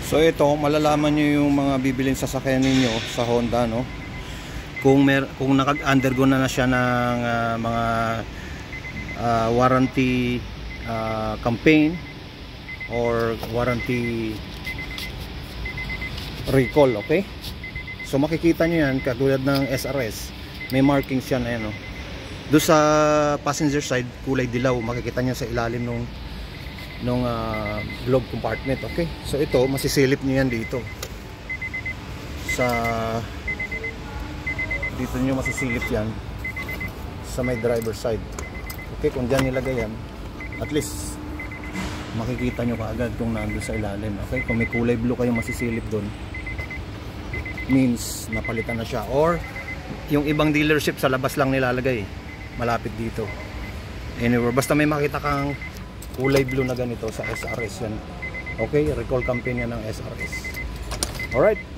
So ito, malalaman nyo yung mga bibilin sasakyan ninyo sa Honda, no? Kung naka-undergo na siya ng mga warranty campaign or warranty recall, okay? So makikita nyo yan, katulad ng SRS, may markings yan, ayan, no? Doon sa passenger side, kulay dilaw, makikita nyo sa ilalim nung glove compartment, okay? So ito, masisilip nyo yan dito dito nyo masisilip yan sa may driver side, okay? Kung dyan nilagay yan, at least makikita nyo kaagad kung nandun sa ilalim, okay? Kung may kulay blue kayong masisilip doon, means napalitan na siya, or yung ibang dealership sa labas lang nilalagay, malapit dito, anywhere, basta may makita kang kulay blue na ganito sa SRS yan, okay? Recall campaign yan ng SRS. Alright.